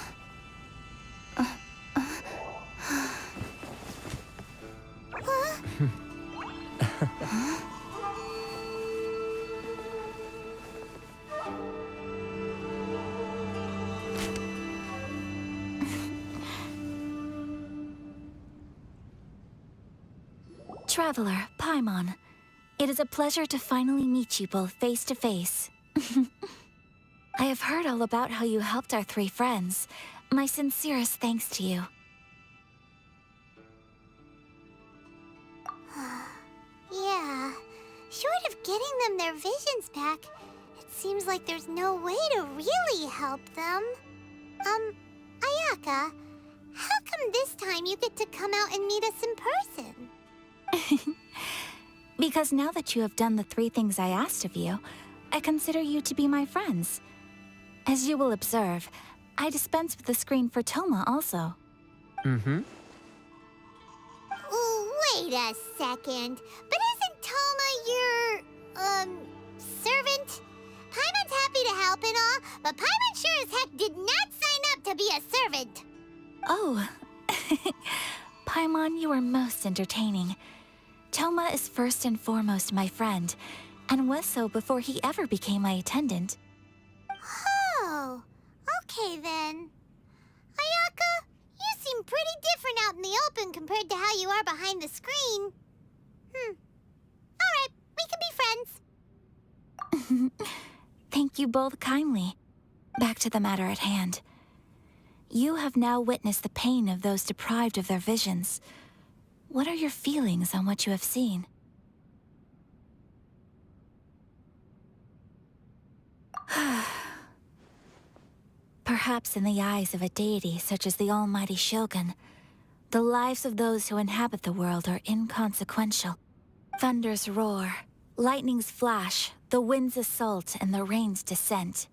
Traveler, Paimon, it is a pleasure to finally meet you both face to face. I have heard all about how you helped our 3 friends. My sincerest thanks to you. Yeah, short of getting them their visions back, it seems like there's no way to really help them. Ayaka, how come this time you get to come out and meet us in person? Because now that you have done the 3 things I asked of you, I consider you to be my friends. As you will observe, I dispense with the screen for Toma also. Wait a second. But isn't Toma your, servant? Paimon's happy to help and all, but Paimon sure as heck did not sign up to be a servant. Oh. Paimon, you are most entertaining. Toma is first and foremost my friend, and was so before he ever became my attendant. Oh, okay then. Ayaka, you seem pretty different out in the open compared to how you are behind the screen. Alright, we can be friends. Thank you both kindly. Back to the matter at hand. You have now witnessed the pain of those deprived of their visions. What are your feelings on what you have seen? Perhaps in the eyes of a deity such as the almighty Shogun, the lives of those who inhabit the world are inconsequential. Thunders roar, lightnings flash, the winds assault, and the rains descent.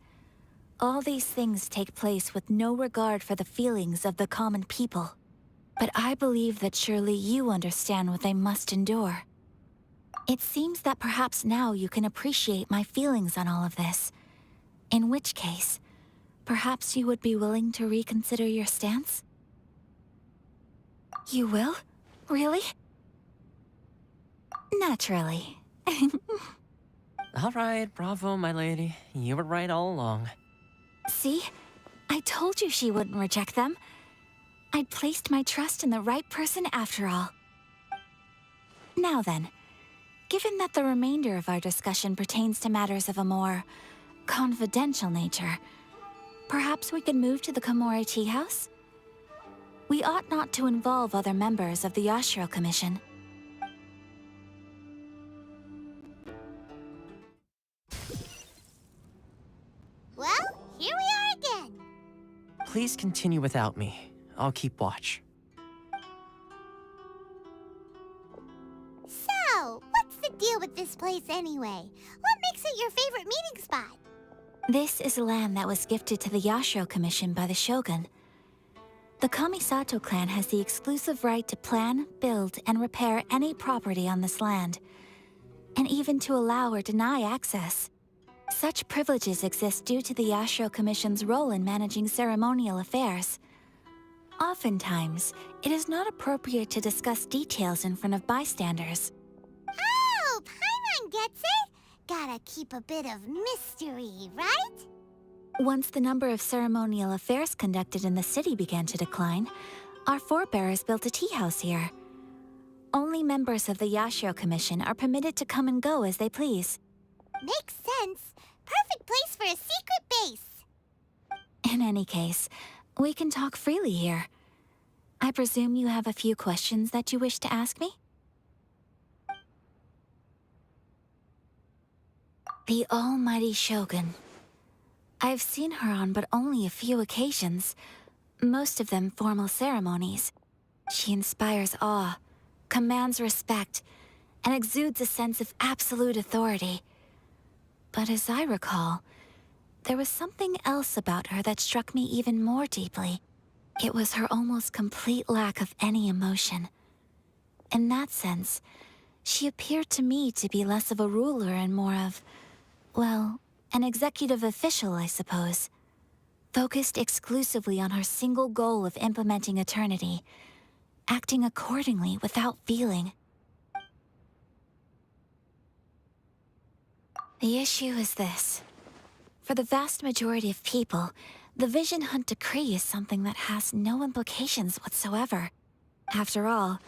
All these things take place with no regard for the feelings of the common people. But I believe that surely you understand what they must endure. It seems that perhaps now you can appreciate my feelings on all of this. In which case, perhaps you would be willing to reconsider your stance? You will? Really? Naturally. All right, bravo, my lady. You were right all along. See? I told you she wouldn't reject them. I'd placed my trust in the right person after all. Now then, given that the remainder of our discussion pertains to matters of a more confidential nature, perhaps we could move to the Komori Tea House? We ought not to involve other members of the Yashiro Commission. Well, here we are again. Please continue without me. I'll keep watch. So, what's the deal with this place anyway? What makes it your favorite meeting spot? This is land that was gifted to the Yashiro Commission by the Shogun. The Kamisato clan has the exclusive right to plan, build, and repair any property on this land, and even to allow or deny access. Such privileges exist due to the Yashiro Commission's role in managing ceremonial affairs. Oftentimes, it is not appropriate to discuss details in front of bystanders. Oh, Paimon gets it! Gotta keep a bit of mystery, right? Once the number of ceremonial affairs conducted in the city began to decline, our forebears built a tea house here. Only members of the Yashiro Commission are permitted to come and go as they please. Makes sense. Perfect place for a secret base. In any case, we can talk freely here. I presume you have a few questions that you wish to ask me? The almighty Shogun. I've seen her on but only a few occasions, most of them formal ceremonies. She inspires awe, commands respect, and exudes a sense of absolute authority. But as I recall, there was something else about her that struck me even more deeply. It was her almost complete lack of any emotion. In that sense, she appeared to me to be less of a ruler and more of, well, an executive official, I suppose. Focused exclusively on her single goal of implementing eternity, acting accordingly without feeling. The issue is this. For the vast majority of people, the Vision Hunt Decree is something that has no implications whatsoever. After all,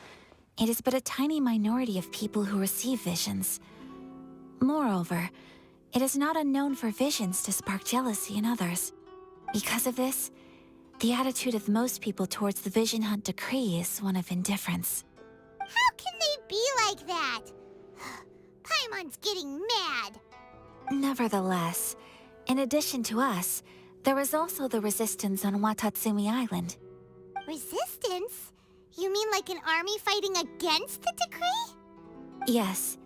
it is but a tiny minority of people who receive visions. Moreover, it is not unknown for visions to spark jealousy in others. Because of this, the attitude of most people towards the Vision Hunt Decree is one of indifference. How can they be like that? Paimon's getting mad. Nevertheless, in addition to us, there is also the resistance on Watatsumi Island. Resistance? You mean like an army fighting against the decree? Yes.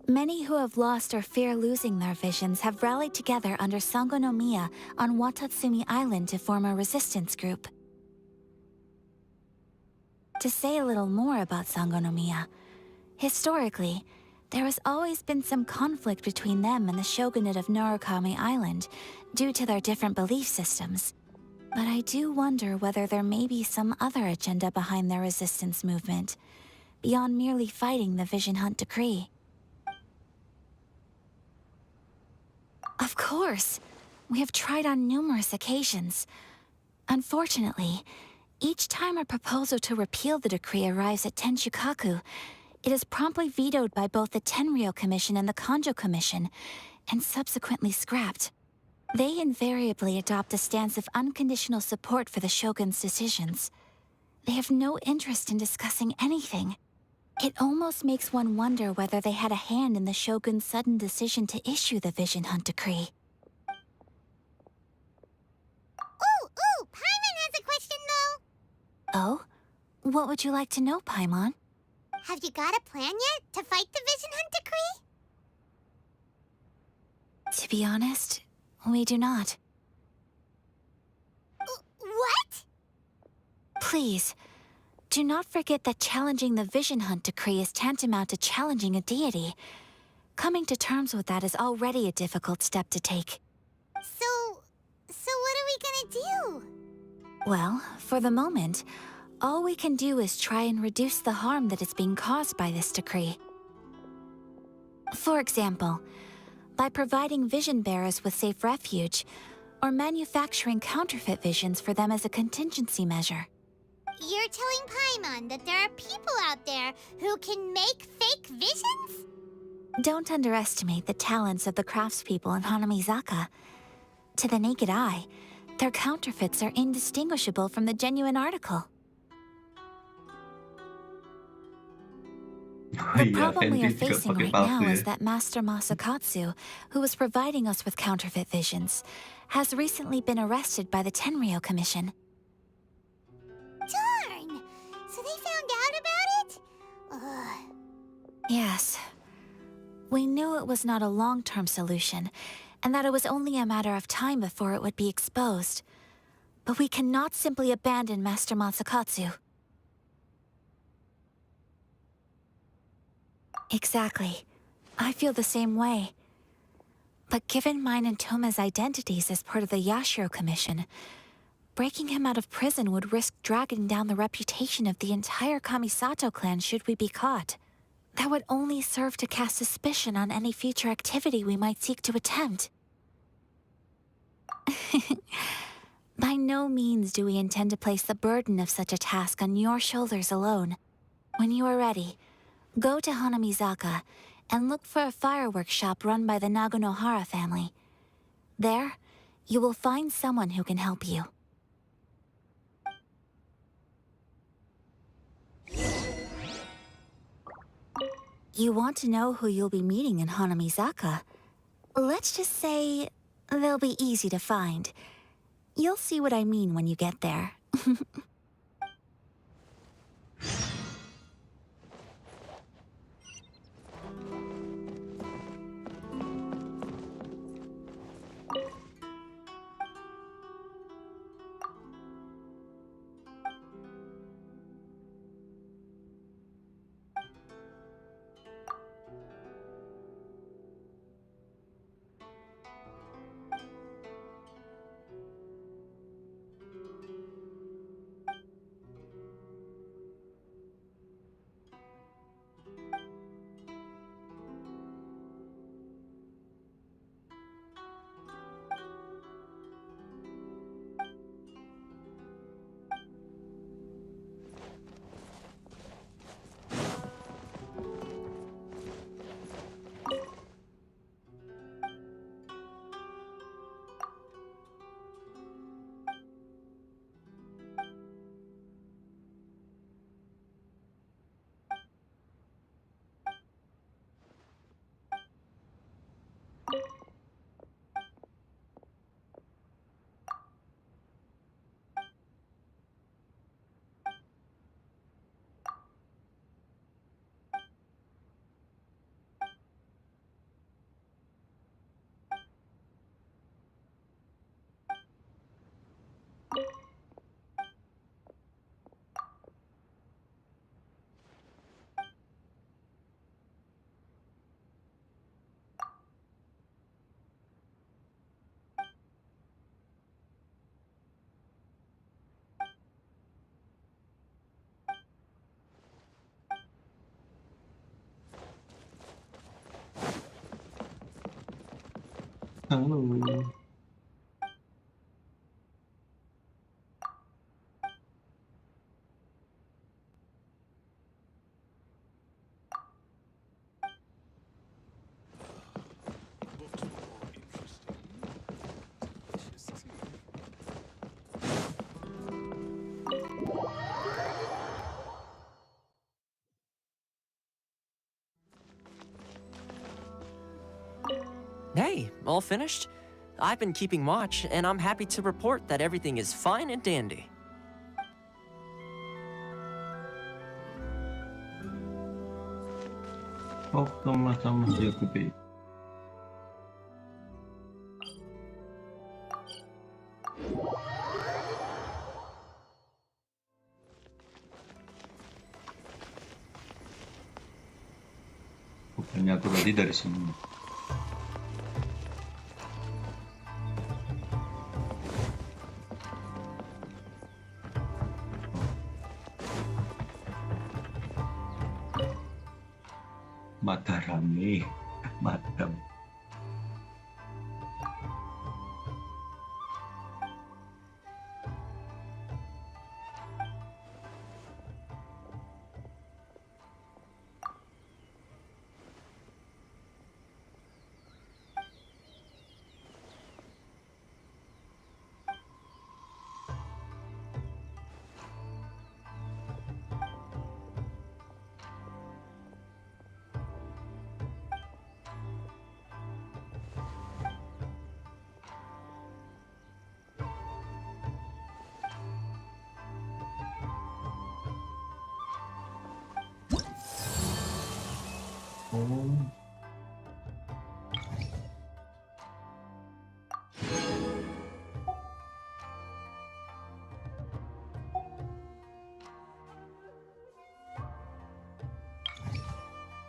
Many who have lost or fear losing their visions have rallied together under Sango no Miya on Watatsumi Island to form a resistance group. To say a little more about Sango no Miya, historically, there has always been some conflict between them and the shogunate of Narukami Island due to their different belief systems. But I do wonder whether there may be some other agenda behind their resistance movement, beyond merely fighting the Vision Hunt Decree. Of course! We have tried on numerous occasions. Unfortunately, each time a proposal to repeal the decree arrives at Tenshukaku, it is promptly vetoed by both the Tenryou Commission and the Kanjo Commission, and subsequently scrapped. They invariably adopt a stance of unconditional support for the Shogun's decisions. They have no interest in discussing anything. It almost makes one wonder whether they had a hand in the Shogun's sudden decision to issue the Vision Hunt Decree. Ooh, Paimon has a question though. Oh? What would you like to know, Paimon? Have you got a plan yet to fight the Vision Hunt Decree? To be honest, we do not. What? Please, do not forget that challenging the Vision Hunt Decree is tantamount to challenging a deity. Coming to terms with that is already a difficult step to take. So what are we gonna do? Well, for the moment, all we can do is try and reduce the harm that is being caused by this decree. For example, by providing vision bearers with safe refuge, or manufacturing counterfeit visions for them as a contingency measure. You're telling Paimon that there are people out there who can make fake visions? Don't underestimate the talents of the craftspeople in Hanamizaka. To the naked eye, their counterfeits are indistinguishable from the genuine article. The problem we are facing right now is that Master Masakatsu, who was providing us with counterfeit visions, has recently been arrested by the Tenryou Commission. Darn! So they found out about it? Ugh. Yes. We knew it was not a long-term solution, and that it was only a matter of time before it would be exposed. But we cannot simply abandon Master Masakatsu. Exactly. I feel the same way. But given mine and Toma's identities as part of the Yashiro Commission, breaking him out of prison would risk dragging down the reputation of the entire Kamisato clan should we be caught. That would only serve to cast suspicion on any future activity we might seek to attempt. By no means do we intend to place the burden of such a task on your shoulders alone. When you are ready, go to Hanamizaka and look for a fireworks shop run by the Nagonohara family. There, you will find someone who can help you. You want to know who you'll be meeting in Hanamizaka? Let's just say they'll be easy to find. You'll see what I mean when you get there. Halo. Hey, all finished? I've been keeping watch, and I'm happy to report that everything is fine and dandy. Sama Jacobi. Bukannya aku tadi dari sini. Matarami, Madam.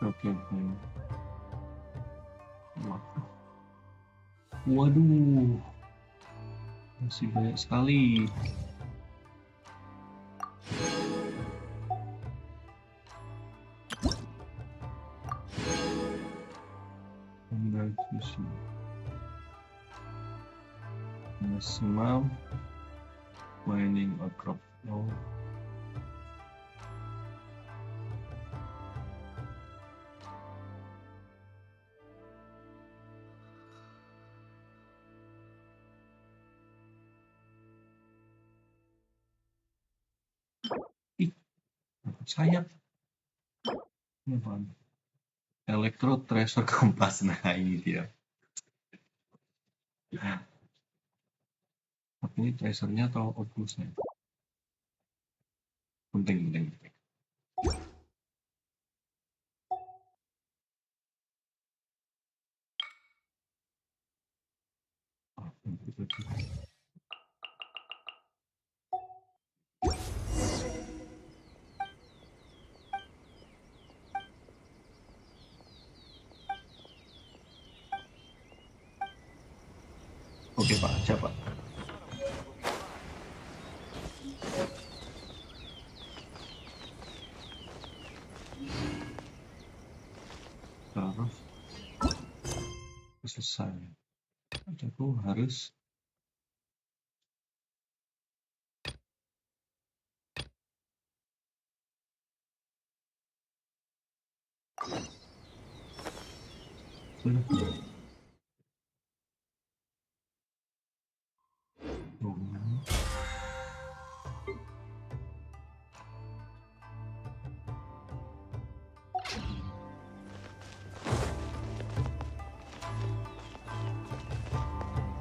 Oke. Waduh, masih banyak sekali. Maximum mining a crop. Oh. Ih, sayap. Elektro Treasure Kompas. Nah, ini dia. Tapi ini treasure-nya atau opusnya? Penting. Oke Pak, siapa? Terus selesai. Aku harus